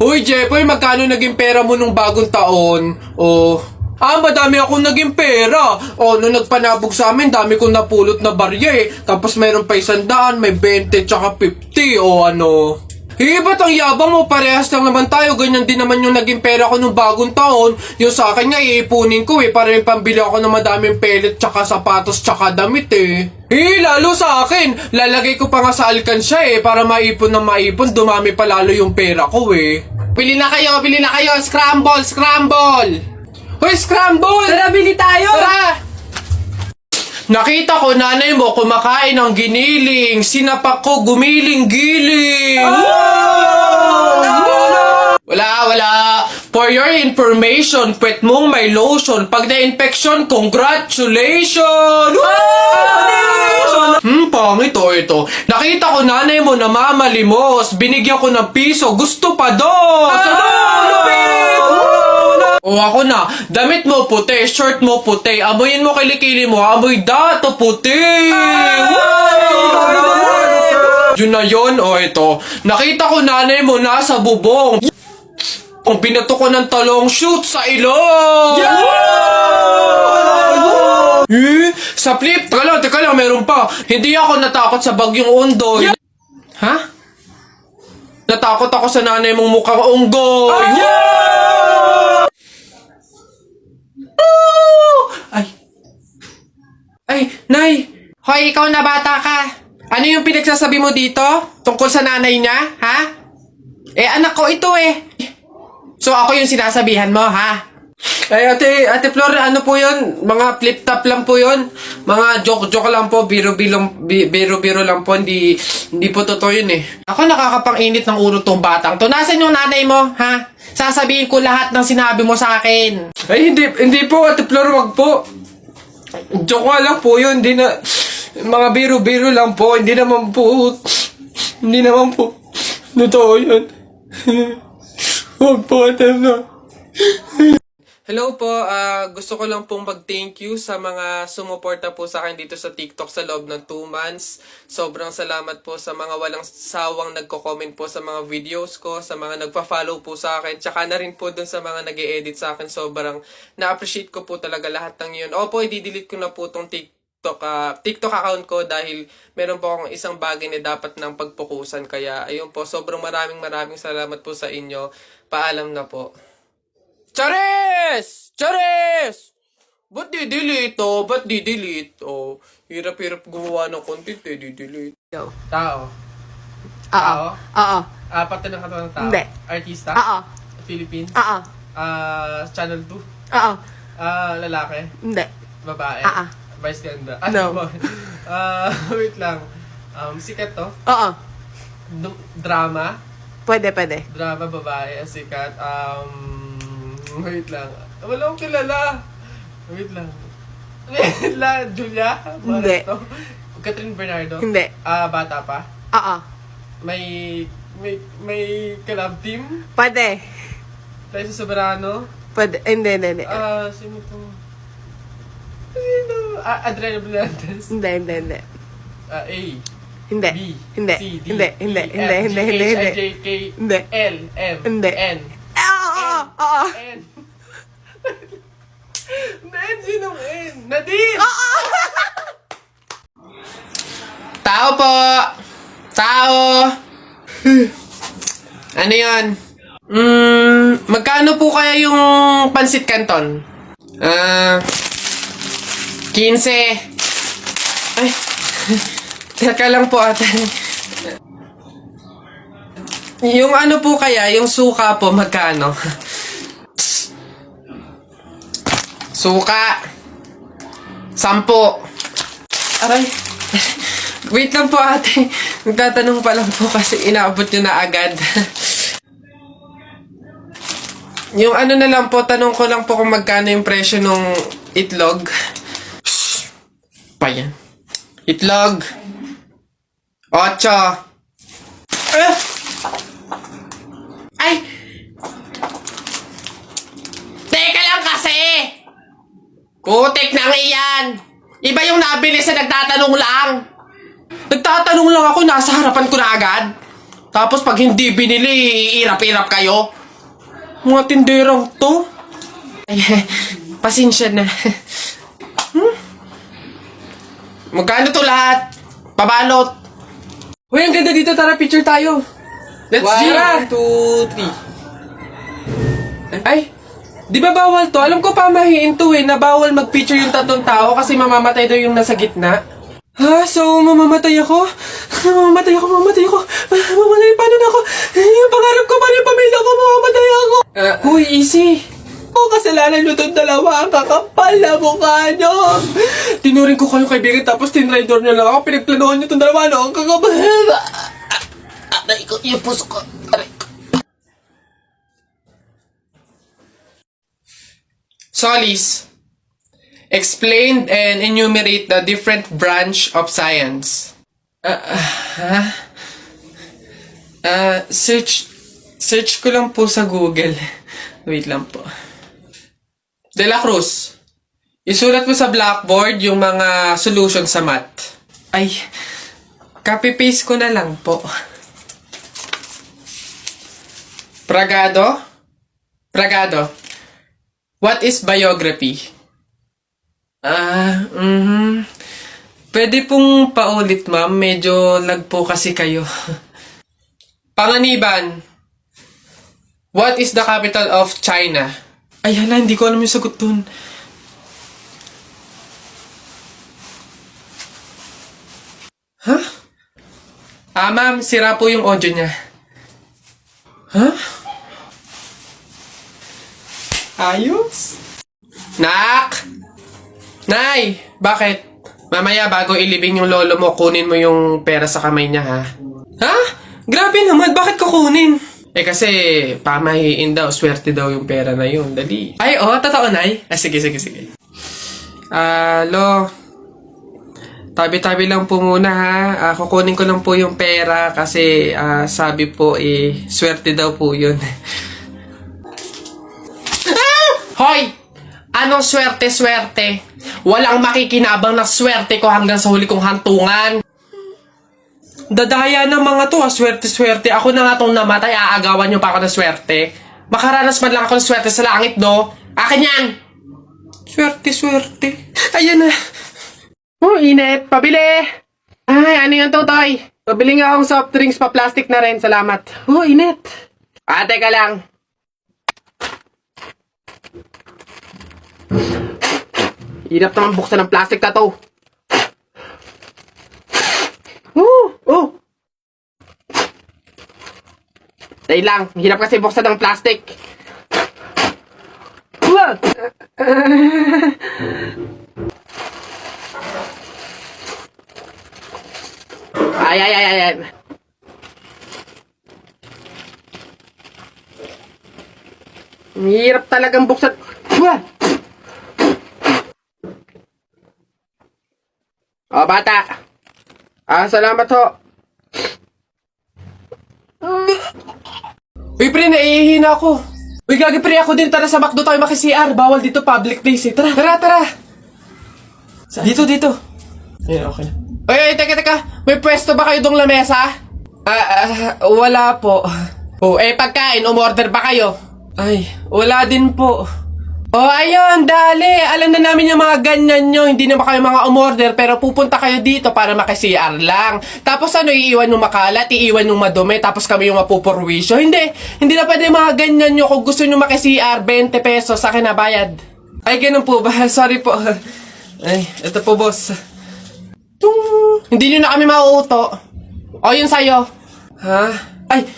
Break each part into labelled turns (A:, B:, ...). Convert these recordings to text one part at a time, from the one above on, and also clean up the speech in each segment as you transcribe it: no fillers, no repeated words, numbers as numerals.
A: Uy, Jepoy, magkano naging pera mo nung bagong taon? Oh, madami akong naging pera. Nung nagpanabog sa amin, dami kong napulot na barya eh. Tapos mayroon pa 100, may 20, tsaka 50, ano. Ba't ang yabang mo? Parehas lang naman tayo. Ganyan din naman yung naging pera ko nung bagong taon. Yung sa akin nga, iipunin ko eh. Para yung pambili ako ng madaming pellet, tsaka sapatos, tsaka damit eh. Lalo sa akin. Lalagay ko pa nga sa alkansya eh. Para maipon na maipon, dumami pa lalo yung pera ko eh. Bili na kayo! Scramble! Hoy, scramble!
B: Tara, bili tayo!
A: Tara! Nakita ko nanay mo kumakain ng giniling. Sinapak ko gumiling-giling. Wala. For your information, pwet mong may lotion. Pag na-infection, congratulations! Pangit ito. Nakita ko nanay mo namamalimos. Binigyan ko ng piso. Gusto pa dos! Ako na. Damit mo puti, shirt mo puti. Amoyin mo kilikili mo. Amoy dato puti. Yun na yun. Ito. Nakita ko nanay mo nasa bubong. Kung binato ko ng talong, shoot sa ilong! Sa flip, teka lang, meron pa. Hindi ako natakot sa bagyong Ondoy. Ha? Natakot ako sa nanay mong mukhang unggoy. Ay, Nay! Hoy, ikaw na bata ka. Ano yung pinagsasabi mo dito? Tungkol sa nanay niya, ha? Anak ko ito eh. So, ako yung sinasabihan mo, ha? Ay, Ate Flor, ano po yun? Mga flip-top lang po yun. Mga joke-joke lang po. Biro-biro lang po. Hindi po totoo yun eh. Ako nakakapang-init ng ulo tong batang to. Nasaan yung nanay mo, ha? Sasabihin ko lahat ng sinabi mo sa akin. Ay, hindi po, Ate Flor, wag po. Joke lang po yun. Hindi na... Mga biro-biro lang po. Hindi naman po... Totoo yun. Wag po, Ate Flor. Hello po, gusto ko lang pong mag-thank you sa mga sumuporta po sa akin dito sa TikTok sa loob ng 2 months. Sobrang salamat po sa mga walang sawang nagko-comment po sa mga videos ko, sa mga nagpa-follow po sa akin, tsaka na rin po dun sa mga nag-e-edit sa akin. Sobrang na-appreciate ko po talaga lahat ng yun. Opo, i-delete ko na po tong TikTok account ko dahil meron po akong isang bagay na dapat ng pagpukusan. Kaya ayun po, sobrang maraming salamat po sa inyo. Paalam na po. Charis! Ba't di-delete hirap-hirap gumawa ng content di-delete. Tao?
B: Oo.
A: Parte ng katawan ng tao?
B: Hindi.
A: Artista?
B: Oo.
A: Philippines?
B: Oo.
A: Channel 2?
B: Oo.
A: Lalaki?
B: Hindi.
A: Babae?
B: Oo.
A: Vice ganda?
B: No.
A: Wait lang. Sikat to?
B: Oo.
A: Drama?
B: Pwede.
A: Drama, babae, sikat. Wait lang. Wala akong kilala. Wait lang. Julia?
B: Hindi.
A: Catherine Bernardo?
B: Hindi.
A: Bata pa?
B: Oo.
A: May collab team?
B: Pwede.
A: Liza Soberano?
B: Hindi.
A: Sino to? Adriana Blantes?
B: Hindi.
A: A.
B: Hindi.
A: B.
B: Hindi.
A: C. D.
B: Hindi.
A: E. F. G. H. I. J. K.
B: Hindi.
A: L. M.
B: Hindi.
A: N.
B: Oo.
A: N. N. Sinong N? Nadine! Tao po! Tao! Ano yan? Magkano po kaya yung pansit canton? 15. Ay, teka lang po ate. Yung ano po kaya, yung suka po, magkano? Suka. 10. Aray. Wait lang po ate. Magtatanong pa lang po kasi inaabot nyo na agad. Yung ano na lang po, tanong ko lang po kung magkano yung presyo ng itlog. Shhh. Pa yan. Itlog. 8. Ay! Teka lang kasi! Putik nang iyan! Iba yung nabili sa nagtatanong lang! Nagtatanong lang ako, nasa harapan ko na agad! Tapos pag hindi binili, iirap-irap kayo. Mga tinderang to. Ay, pasensya na. Magkano to lahat? Pabalot. Uy, ang ganda dito. Tara, picture tayo. Let's go. 1, 2, 3. Ay, di ba bawal to? Alam ko pamahiin to na bawal mag-picture yung tatlong tao kasi mamamatay daw yung nasa gitna. Ha? So, mamamatay ako? Mamamatay ako. Mamamatay, paano na ako? Yung pangarap ko, paano yung pamilya ko? Mamamatay ako. Huy, easy. Kasalanan nyo itong dalawa. Ang kakapal na mukha nyo. Tinuring ko kayong kaibigan tapos tinraidor nyo lang ako. Pinagplanuhan nyo itong dalawa. Ang kakapal. Aray ko, yung puso ko. Aray ko. Solis. Explain and enumerate the different branch of science. Search ko lang po sa Google. Wait lang po. De La Cruz, isulat mo sa blackboard yung mga solution sa math. Ay, copy-paste ko na lang po. Pragado, what is biography? Pwede pong paulit, ma'am. Medyo lag po kasi kayo. Panganiban, what is the capital of China? Ay, hala, hindi ko alam yung sagot dun. Huh? Ma'am, sira po yung audio niya. Huh? Ayos? Nak! Nay! Bakit? Mamaya, bago ilibing yung lolo mo, kunin mo yung pera sa kamay niya, ha? Ha? Grabe naman, bakit kukunin? Eh kasi, pamahiin daw, swerte daw yung pera na yun. Dali. Ay, totoo, Nay? Sige. Lo, tabi-tabi lang po muna, ha? Kukunin ko lang po yung pera kasi sabi po, swerte daw po yun. Hoy! Anong swerte-swerte? Walang makikinabang na swerte ko hanggang sa huli kong hantungan. Dadaya ng mga to, swerte-swerte. Ako na nga tong namatay, aagawan nyo pa ako ng swerte. Makaranas man lang ako ng swerte sa langit, do. Akin yan! Swerte-swerte. Ayan na. Oh, init. Pabili! Ay, ano yung tutoy? Pabili nga akong soft drinks pa, plastic na rin. Salamat. Oh, init. Teka lang. Hirap naman buksan ng plastic na to. Dahil lang, hirap kasi buksan ng plastic. Ay. Hirap talagang buksan. Bata. Salamat ho. Uy, pre, naihihina ako. Uy, gagi, pre, ako din. Tara sa McDo tayo maki-CR. Bawal dito, public place eh. Tara. Dito. Ayan, okay na. Uy, teka. May pwesto ba kayo dong lamesa? Wala po. Pagkain, umorder ba kayo? Ay, wala din po. Ayun, dali. Alam na namin yung mga ganyan nyo. Hindi naman kayo mga umorder, pero pupunta kayo dito para maki-CR lang. Tapos iiwan yung makalat, iiwan yung madumi, tapos kami yung mapupurwisyo. Hindi na pwede mga ganyan nyo. Kung gusto nyo maki-CR, 20 pesos, sa akin na bayad. Ay, ganun po ba? Sorry po. Ay, ito po, boss. Hindi nyo na kami mauuto. Yun sa'yo. Ha? Ay,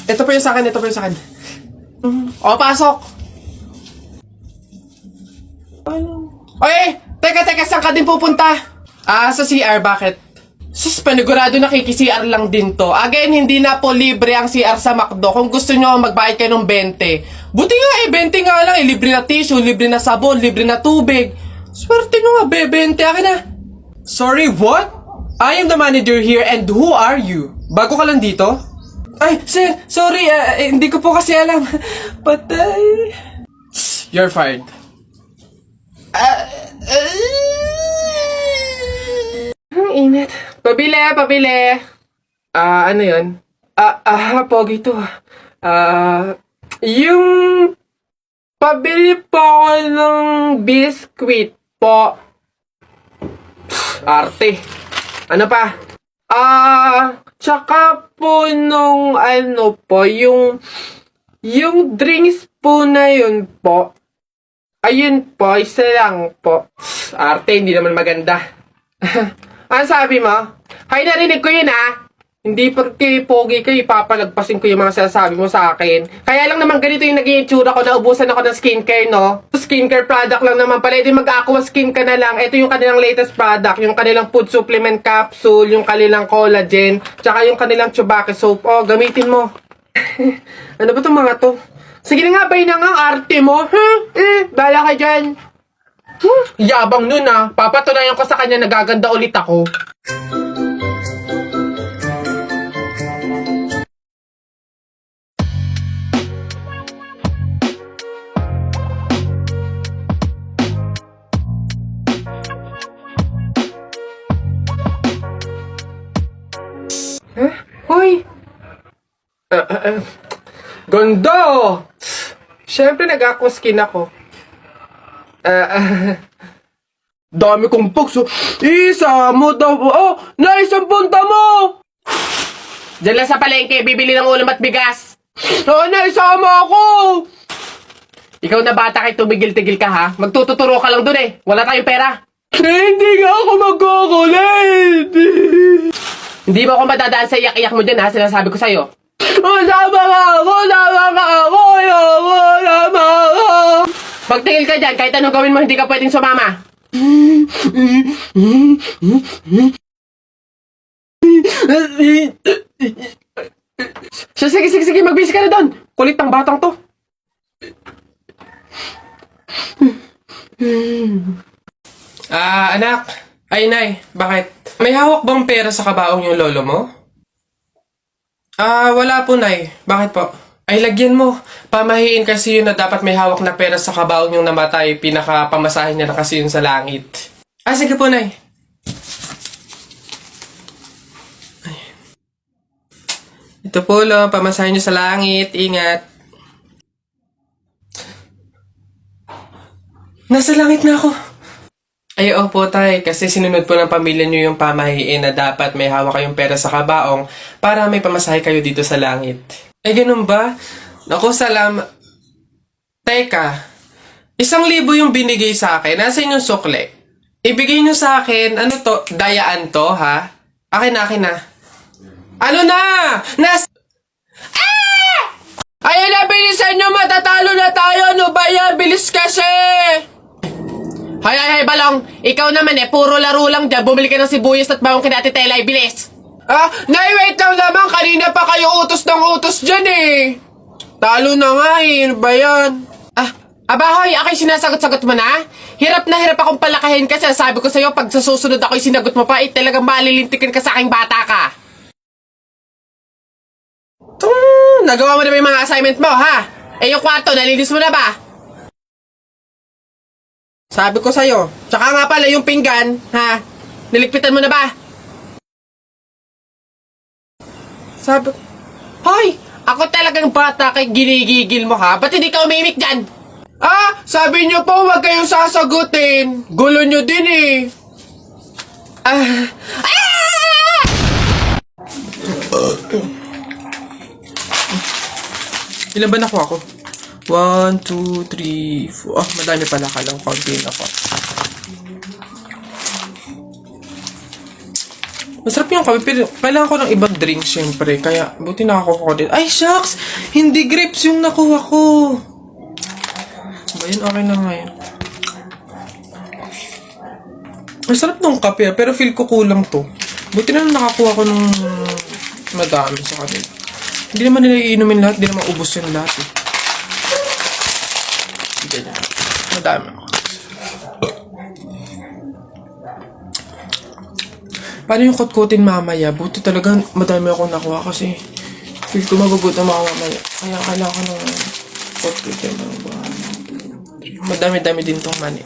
A: ito po yung sa akin, pasok. Teka, saan ka din pupunta? Sa CR, bakit? Sus, panigurado nakiki-CR lang din to. Again, hindi na po libre ang CR sa McDo. Kung gusto nyo, magbayad kayo ng 20. Buti nga 20 nga lang libre na tissue, libre na sabon, libre na tubig. Swerte nyo nga, 20. Akin na. Sorry, what? I am the manager here and who are you? Bago ka lang dito? Ay, sir, sorry, hindi ko po kasi alam. Patay. You're fired. Ang init. Pabili. Ano yun? Pogi to. Yung pabili po ako ng biskwit po. Arte. Ano pa? Tsaka po nung ano po, yung drinks po na yun po. Ayun po, isa lang po. Arte, hindi naman maganda. Ano sabi mo? Hay, narinig ko yun Hindi porque pogi kayo, ipapalagpasin ko yung mga sinasabi mo sa akin. Kaya lang naman ganito yung naging itsura ko, naubusan ako ng skincare, no? Skincare product lang naman pala, edi mag-aqua skin ka na lang. Ito yung kanilang latest product, yung kanilang food supplement capsule, yung kanilang collagen, tsaka yung kanilang Chubake soap. Oh, gamitin mo. Ano ba itong mga to? Sige na nga, bay na nga, ang arte mo. Bala ka dyan. Yabang nun papatunayan ko sa kanya nagaganda ulit ako. Hoy! Ganda! Siyempre nag-aqua skin ako. Dami kong pugs. Isa mo daw. Oh, naisang punta mo! Diyan lang sa palengke, bibili ng ulam at bigas. Naisama ako! Ikaw na bata kay tumigil-tigil ka Magtututuro ka lang dun Wala tayong pera. Hindi nga ako magkukulit. Hindi mo ako madadaan sa iyak-iyak mo dyan sinasabi ko sa'yo. Sama ka ako! Magtingil ka dyan, kahit anong gawin mo, hindi ka pwedeng sumama. Sige, magbisi ka na doon. Kulit ng batang to. Anak. Ay, Nay, bakit? May hawak bang pera sa kabaong yung lolo mo? Wala po, Nay. Bakit po? Ay, lagyan mo. Pamahiin kasi yun na dapat may hawak na pera sa kabaong yung namatay. Pinaka-pamasahin niya na kasi yun sa langit. Sige po, Nay. Ay. Ito po, lo. Pamasahin niyo sa langit. Ingat. Nasa langit na ako. Ay, opo, Tay. Kasi sinunod po ng pamilya niyo yung pamahiin na dapat may hawak kayong pera sa kabaong para may pamasahe kayo dito sa langit. Ay, ganun ba? Naku, salamat. Teka, 1,000 yung binigay sa akin. Nasa inyong sukle. Ibigay nyo sa akin, ano to? Dayaan to, Akin na. Ano na? Ayan na, bilisan nyo, matatalo na tayo. Ano ba yan? Bilis kasi! Hay, Balong. Ikaw naman puro laro lang dyan. Bumili ka ng sibuyas at bawang kina Ate Tela, bilis. Nay, wait lang naman. Kanina pa kayo utos ng utos dyan Talo na nga Ano ba yan? Hoy, ako'y sinasagot-sagot mo na? Hirap na hirap akong palakahin kasi sabi ko sa'yo, pag sa susunod ako'y sinagot mo pa, talagang malilintikin ka sa aking bata ka. Nagawa mo na ba yung mga assignment mo, yung kwarto, nalinis mo na ba? Sabi ko sa'yo. Tsaka nga pala yung pinggan, niligpitan mo na ba? Sabi ko, hoy! Ako talagang bata kay ginigigil mo Ba't hindi ka umimik dyan? Sabi niyo po huwag kayong sasagutin. Gulo niyo din Ilan ba nakuha ko? 1, 2, 3, 4. Madami pala ka lang. Konti na ko. Masarap yung kape, pero kailangan ko ng ibang drink, syempre. Kaya, buti nakakuha ko din. Ay, shucks! Hindi grapes yung nakuha ko. Ba yun? Okay na nga yun. Masarap ng kape, pero feel ko kulang to. Buti na nakakuha ko ng madami sa kanila. Hindi naman nila iinumin lahat, hindi naman ubos yung lahat Ganyan. Madami ako. Paano yung kutkutin mamaya? Buti talaga madami akong nakuha kasi feel ko magugutom ako mamaya. Kaya kailangan ko ng kutkutin. Madami-dami din tong mani.